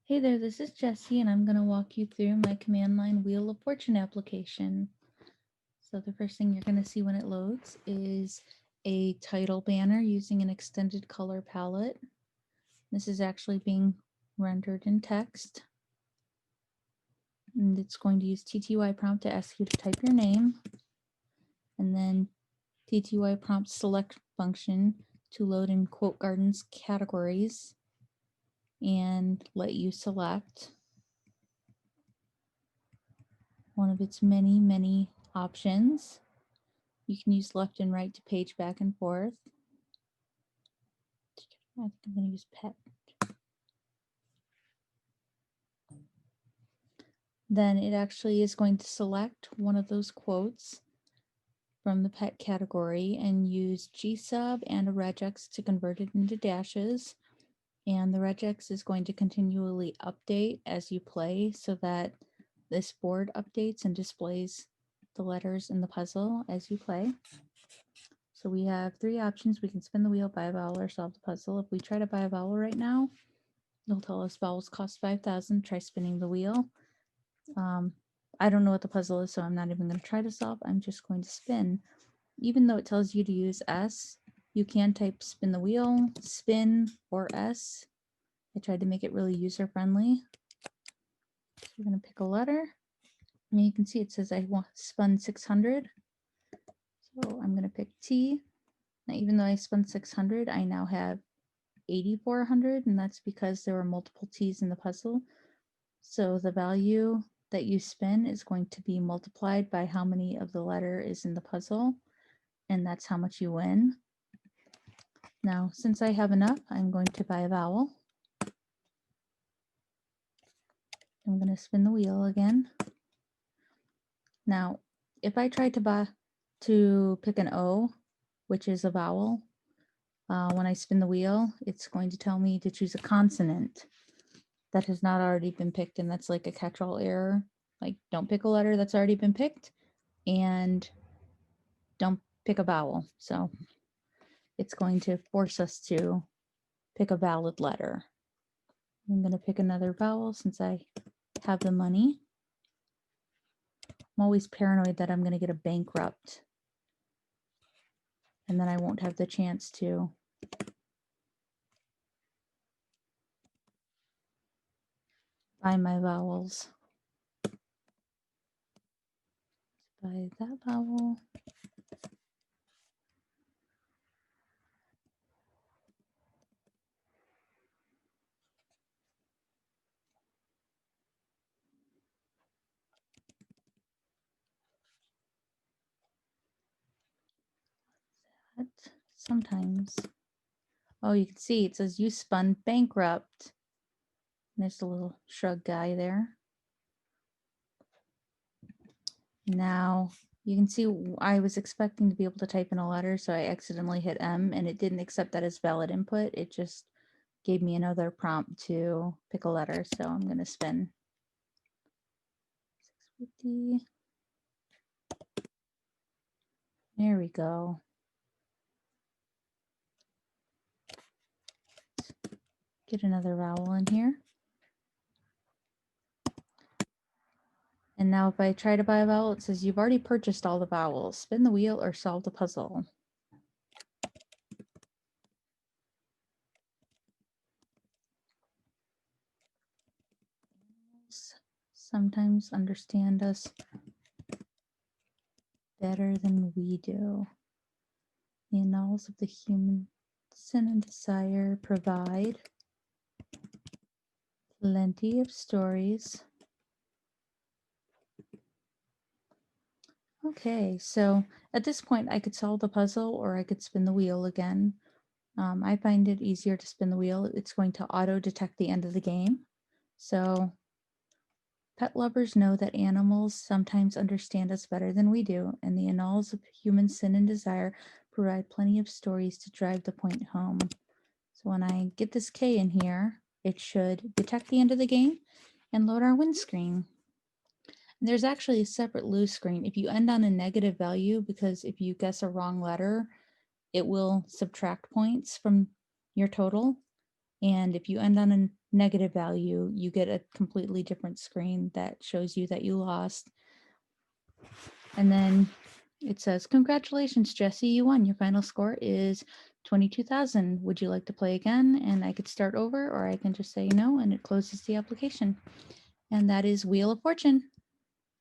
Hey there, this is Jessie, and I'm going to walk you through my command line Wheel of Fortune application. So the first thing you're going to see when it loads is a title banner using an extended color palette. This is actually being rendered in text. And it's going to use TTY prompt to ask you to type your name, and then TTY prompt select function to load in Quote Gardens categories and let you select one of its many options. You can use left and right to page back and forth. I think I'm going to use pet. Then it actually is going to select one of those quotes from the pet category and use gsub and a regex to convert it into dashes. And the regex is going to continually update as you play so that this board updates and displays the letters in the puzzle as you play. So we have three options. We can spin the wheel, buy a vowel, or solve the puzzle. If we try to buy a vowel right now, it'll tell us vowels cost 5,000. Try spinning the wheel. I don't know what the puzzle is, so I'm not even going to try to solve. I'm just going to spin. Even though it tells you to use S, you can type spin the wheel, spin, or S. I tried to make it really user-friendly. So we're going to pick a letter. And you can see it says I want spun 600. So I'm going to pick T. Now, even though I spun 600, I now have 8,400, and that's because there were multiple T's in the puzzle. So the value that you spin is going to be multiplied by how many of the letter is in the puzzle, and that's how much you win. Now, since I have enough, I'm going to buy a vowel. I'm going to spin the wheel again. Now, if I try to pick an O, which is a vowel, when I spin the wheel, it's going to tell me to choose a consonant that has not already been picked, and that's like a catch-all error. Like, don't pick a letter that's already been picked, and don't pick a vowel. So it's going to force us to pick a valid letter. I'm going to pick another vowel since I have the money. I'm always paranoid that I'm going to get a bankrupt, and then I won't have the chance to buy my vowels. Buy that vowel. That sometimes. Oh, you can see it says you spun bankrupt. And there's a little shrug guy there. Now you can see I was expecting to be able to type in a letter, so I accidentally hit M, and it didn't accept that as valid input. It just gave me another prompt to pick a letter, so I'm going to spin. 650. There we go. Get another vowel in here. And now if I try to buy a vowel, it says you've already purchased all the vowels. Spin the wheel or solve the puzzle. Sometimes understand us better than we do. The annals of the human sin and desire provide plenty of stories. Okay, so at this point I could solve the puzzle or I could spin the wheel again. I find it easier to spin the wheel. It's going to auto detect the end of the game. So pet lovers know that animals sometimes understand us better than we do, and the annals of human sin and desire provide plenty of stories to drive the point home. So when I get this K in here, it should detect the end of the game and load our win screen. And there's actually a separate lose screen if you end on a negative value, because if you guess a wrong letter, it will subtract points from your total. And if you end on a negative value, you get a completely different screen that shows you that you lost. And then it says, congratulations, Jesse, you won. Your final score is 22,000. Would you like to play again? And I could start over, or I can just say no, and it closes the application. And that is Wheel of Fortune.